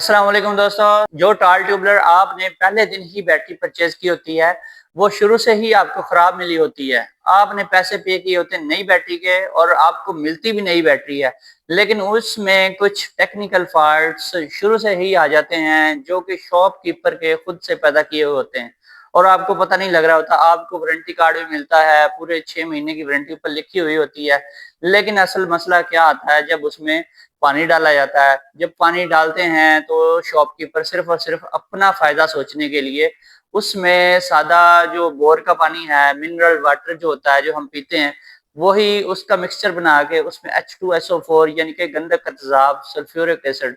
अस्सलाम वालेकुम दोस्तों। जो टाल ट्यूबलर आपने पहले दिन ही बैटरी परचेज की होती है वो शुरू से ही आपको खराब मिली होती है। आपने पैसे पे किए होते हैं नई बैटरी के और आपको मिलती भी नई बैटरी है, लेकिन उसमें कुछ टेक्निकल फॉल्ट्स शुरू से ही आ जाते हैं जो कि शॉपकीपर के खुद से पैदा किए हुए होते हैं और आपको पता नहीं लग रहा होता। आपको वारंटी कार्ड भी मिलता है, पूरे 6 महीने की वारंटी ऊपर लिखी हुई होती है, लेकिन असल मसला क्या आता है जब उसमें पानी डाला जाता है। जब पानी डालते हैं तो शॉपकीपर सिर्फ और सिर्फ अपना फायदा सोचने के लिए उसमें सादा जो बोर का पानी है, मिनरल वाटर जो होता है जो हम पीते हैं, वही उसका मिक्सचर बना के उसमें H2SO4 यानी कि गंधक का तेजाब सल्फ्यूरिक एसिड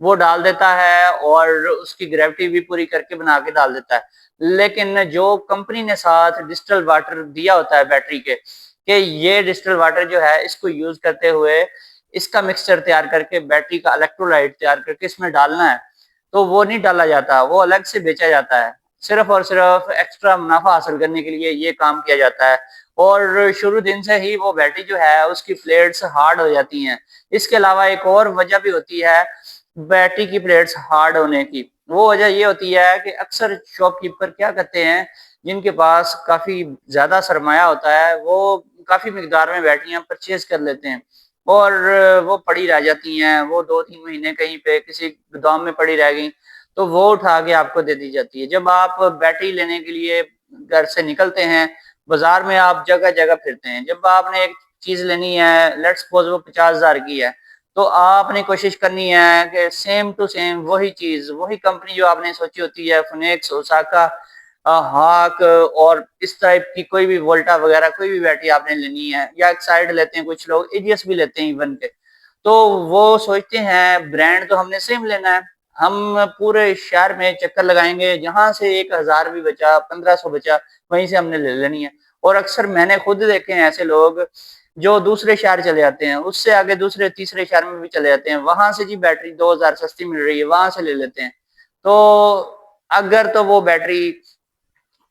वो डाल देता है और उसकी ग्रेविटी भी पूरी करके बना के डाल देता है। लेकिन जो कंपनी ने साथ डिस्टिल वाटर दिया होता है बैटरी के कि ये डिस्टिल वाटर जो है इसको यूज करते हुए इसका मिक्सचर तैयार करके बैटरी का इलेक्ट्रोलाइट तैयार करके इसमें डालना है, तो वो नहीं डाला जाता, वो अलग से बेचा जाता है। सिर्फ और सिर्फ एक्स्ट्रा मुनाफा हासिल करने के लिए ये काम किया जाता है और शुरू दिन से ही वो बैटरी जो है उसकी प्लेट्स हार्ड हो जाती हैं। इसके अलावा एक और वजह भी होती है बैटरी की प्लेट्स हार्ड होने की। वो वजह ये होती है कि अक्सर शॉपकीपर क्या करते हैं, जिनके पास काफी ज्यादा सरमाया होता है, वो काफी मिकदार में बैटरियां परचेज कर लेते हैं और वो पड़ी रह जाती हैं। वो 2-3 महीने कहीं पे किसी गोदाम में पड़ी रह गई तो वो उठा के आपको दे दी जाती है। जब आप बैटरी लेने के लिए घर से निकलते हैं, बाजार में आप जगह जगह फिरते हैं, जब आपने एक चीज लेनी है, लेट्स सपोज वो 50,000 की है, तो आपने कोशिश करनी है कि सेम टू सेम वही चीज, वही कंपनी जो आपने सोची होती है, फिनिक्स, ओसाका, हाक और इस टाइप की कोई भी वोल्टा वगैरह कोई भी बैटरी आपने लेनी है, या एक साइड लेते हैं, कुछ लोग एजीएस भी लेते हैं इवन के, तो वो सोचते हैं ब्रांड तो हमने सेम लेना है, हम पूरे शहर में चक्कर लगाएंगे, जहां से 1,000 भी बचा, 1,500 बचा, वहीं से हमने ले लेनी है। और अक्सर मैंने खुद देखे हैं ऐसे लोग जो दूसरे शहर चले जाते हैं, उससे आगे दूसरे तीसरे शहर में भी चले जाते हैं, वहां से जी बैटरी 2,000 सस्ती मिल रही है, वहां से ले लेते हैं। तो अगर तो वो बैटरी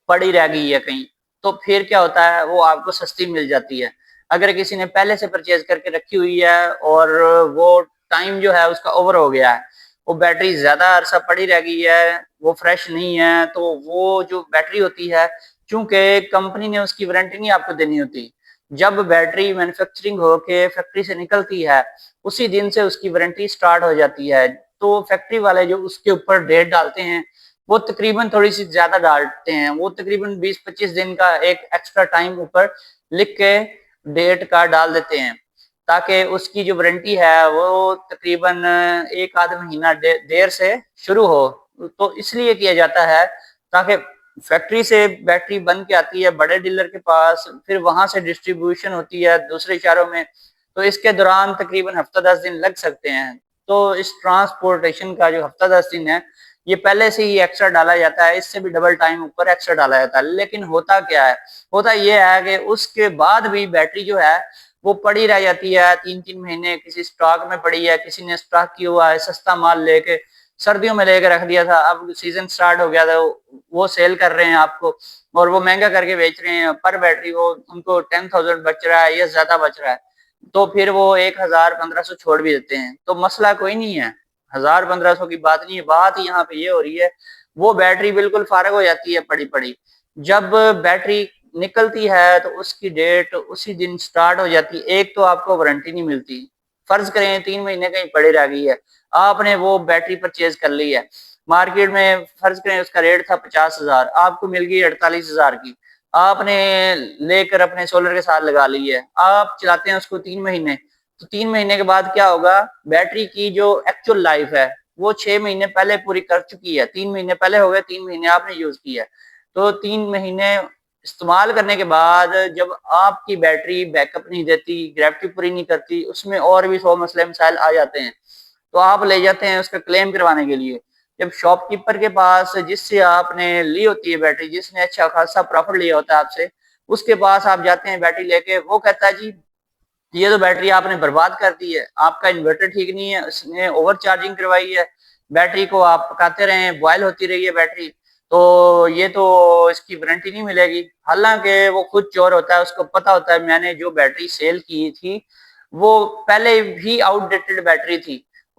पड़ी रह गई है कहीं, तो फिर क्या होता है, वो आपको सस्ती मिल जाती है। अगर किसी ने पहले से परचेज करके रखी हुई है और वो टाइम जो है उसका ओवर हो गया है, वो बैटरी ज्यादा अरसा पड़ी रह गई है, वो फ्रेश नहीं है, तो वो जो बैटरी होती है, चूंकि कंपनी ने उसकी वारंटी नहीं आपको देनी होती, जब बैटरी मैन्युफैक्चरिंग होके फैक्ट्री से निकलती है उसी दिन से उसकी वारंटी स्टार्ट हो जाती है। तो फैक्ट्री वाले जो उसके ऊपर डेट डालते हैं वो तकरीबन थोड़ी सी ज्यादा डालते हैं, वो तकरीबन 20-25 दिन का एक एक्स्ट्रा टाइम ऊपर लिख के डेट का डाल देते हैं, ताकि उसकी जो वारंटी है वो तकरीबन एक आध महीना देर से शुरू हो। तो इसलिए किया जाता है ताकि फैक्ट्री से बैटरी बन के आती है बड़े डीलर के पास, फिर वहां से डिस्ट्रीब्यूशन होती है दूसरे शहरों में, तो इसके दौरान तकरीबन हफ्ता 10 दिन लग सकते हैं। तो इस ट्रांसपोर्टेशन का जो हफ्ता 10 दिन है ये पहले से ही एक्स्ट्रा डाला जाता है, इससे भी डबल टाइम ऊपर एक्स्ट्रा डाला जाता है। लेकिन होता क्या है, होता ये है कि उसके बाद भी बैटरी जो है वो पड़ी रह जाती है 3-3 महीने, किसी स्टॉक में पड़ी है, किसी ने स्टॉक किया हुआ है, सस्ता माल लेके सर्दियों में लेके रख दिया था, अब सीजन स्टार्ट हो गया था, वो सेल कर रहे हैं आपको और वो महंगा करके बेच रहे हैं पर बैटरी, वो उनको 10,000 बच रहा है या ज्यादा बच रहा है, तो फिर वो 1,000-1,500 छोड़ भी देते हैं। तो मसला कोई नहीं है, 1,000-1,500 की बात नहीं है, बात यहाँ पे ये हो रही है वो बैटरी बिल्कुल फारग हो जाती है पड़ी पड़ी। जब बैटरी निकलती है तो उसकी डेट उसी दिन स्टार्ट हो जाती है। एक तो आपको वारंटी नहीं मिलती, फर्ज करें 3 महीने कहीं पड़ी रह गई है, आपने वो बैटरी परचेज कर ली है मार्केट में, फर्ज करें उसका रेट था 50,000, आपको मिल गई 48,000 की, आपने लेकर अपने सोलर के साथ लगा ली है, आप चलाते हैं उसको 3 महीने, तो 3 महीने के बाद क्या होगा, बैटरी की जो एक्चुअल लाइफ है वो 6 महीने पहले पूरी कर चुकी है, 3 महीने पहले हो गए, 3 महीने आपने यूज किया है, तो 3 महीने इस्तेमाल करने के बाद जब आपकी बैटरी बैकअप नहीं देती, ग्रेविटी पूरी नहीं करती, उसमें और भी 100 मसले मसाइल आ जाते हैं, तो आप ले जाते हैं उसका क्लेम करवाने के लिए। जब शॉपकीपर के पास जिससे आपने ली होती है बैटरी, जिसने अच्छा खासा प्रॉफिट लिया होता है आपसे, उसके पास आप जाते हैं बैटरी लेके, वो कहता है जी ये तो बैटरी आपने बर्बाद कर दी है, आपका इन्वर्टर ठीक नहीं है, उसने ओवर चार्जिंग करवाई है, बैटरी को आप पकाते रहे, बॉयल होती रही है बैटरी, तो ये तो इसकी वारंटी नहीं मिलेगी। हालांकि वो खुद चोर होता है, उसको पता होता है मैंने जो बैटरी सेल की थी वो पहले भी आउटडेटेड बैटरी थी,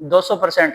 200%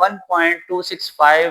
1.265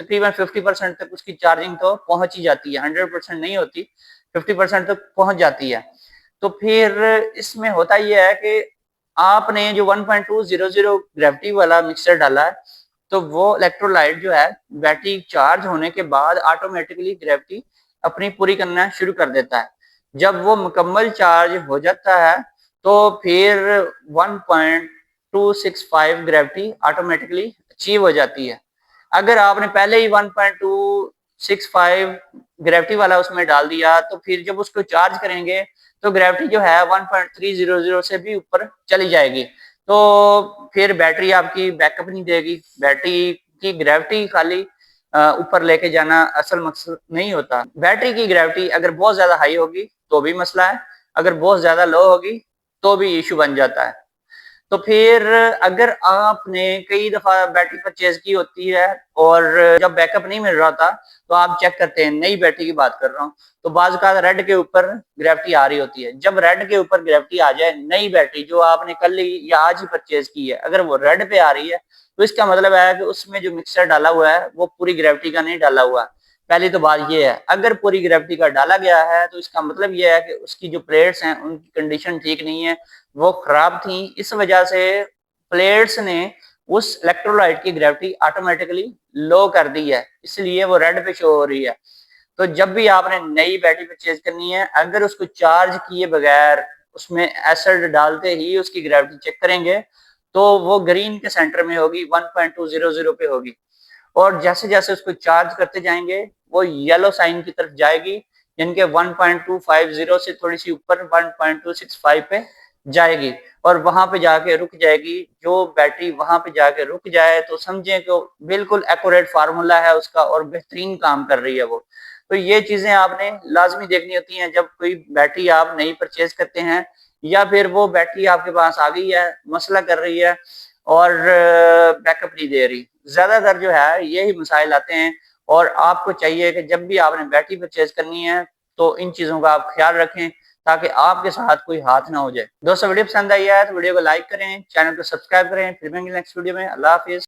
तकरीबन 50% तक उसकी चार्जिंग तो पहुंच ही जाती है, 100% नहीं होती, 50% तक पहुंच जाती है। तो फिर इसमें होता यह है कि आपने जो 1.200 ग्रेविटी वाला मिक्सचर डाला है, तो वो इलेक्ट्रोलाइट जो है बैटरी चार्ज होने के बाद ऑटोमेटिकली ग्रेविटी अपनी पूरी करना शुरू कर देता है। जब वो मुकम्मल चार्ज हो जाता है तो फिर 1.265 ग्रेविटी ऑटोमेटिकली अचीव हो जाती है। अगर आपने पहले ही 1.265 ग्रेविटी वाला उसमें डाल दिया तो फिर जब उसको चार्ज करेंगे तो ग्रेविटी जो है 1.300 से भी ऊपर चली जाएगी, तो फिर बैटरी आपकी बैकअप नहीं देगी। बैटरी की ग्रेविटी खाली ऊपर लेके जाना असल मकसद नहीं होता। बैटरी की ग्रेविटी अगर बहुत ज्यादा हाई होगी तो भी मसला है, अगर बहुत ज्यादा लो होगी तो भी इशू बन जाता है। तो फिर अगर आपने कई दफा बैटरी परचेज की होती है और जब बैकअप नहीं मिल रहा था तो आप चेक करते हैं, नई बैटरी की बात कर रहा हूँ, तो बाज़ का रेड के ऊपर ग्रेविटी आ रही होती है। जब रेड के ऊपर ग्रेविटी आ जाए, नई बैटरी जो आपने कल ही या आज ही परचेज की है, अगर वो रेड पे आ रही है तो इसका मतलब है कि उसमें जो मिक्सर डाला हुआ है वो पूरी ग्रेविटी का नहीं डाला हुआ। पहली तो बात ये है, अगर पूरी ग्रेविटी का डाला गया है तो इसका मतलब ये है कि उसकी जो प्लेट्स हैं उनकी कंडीशन ठीक नहीं है, वो खराब थी। इस वजह से प्लेट्स ने उस इलेक्ट्रोलाइट की ग्रेविटी ऑटोमेटिकली लो कर दी है, इसलिए वो रेड पे शो हो रही है। तो जब भी आपने नई बैटरी परचेज करनी है, अगर उसको चार्ज किए बगैर उसमें एसिड डालते ही उसकी ग्रेविटी चेक करेंगे तो वो ग्रीन के सेंटर में होगी, 1.200 पे होगी, और जैसे जैसे उसको चार्ज करते जाएंगे वो येलो साइन की तरफ जाएगी, यानी कि 1.250 से थोड़ी सी ऊपर 1.265 पे जाएगी और वहां पे जाके रुक जाएगी। जो बैटरी वहां पे जाके रुक जाए तो समझें कि बिल्कुल एक्यूरेट फार्मूला है उसका और बेहतरीन काम कर रही है वो। तो ये चीजें आपने लाजमी देखनी होती हैं जब कोई बैटरी आप नई परचेज करते हैं, या फिर वो बैटरी आपके पास आ गई है, मसला कर रही है और बैकअप नहीं दे रही। ज्यादातर जो है यही मसाइल आते हैं, और आपको चाहिए कि जब भी आपने बैटरी परचेज करनी है तो इन चीजों का आप ख्याल रखें ताकि आपके साथ कोई हाथ ना हो जाए। दोस्तों वीडियो पसंद आई है तो वीडियो को लाइक करें, चैनल को सब्सक्राइब करें। फिर मिलेंगे नेक्स्ट वीडियो में। अल्लाह हाफिज।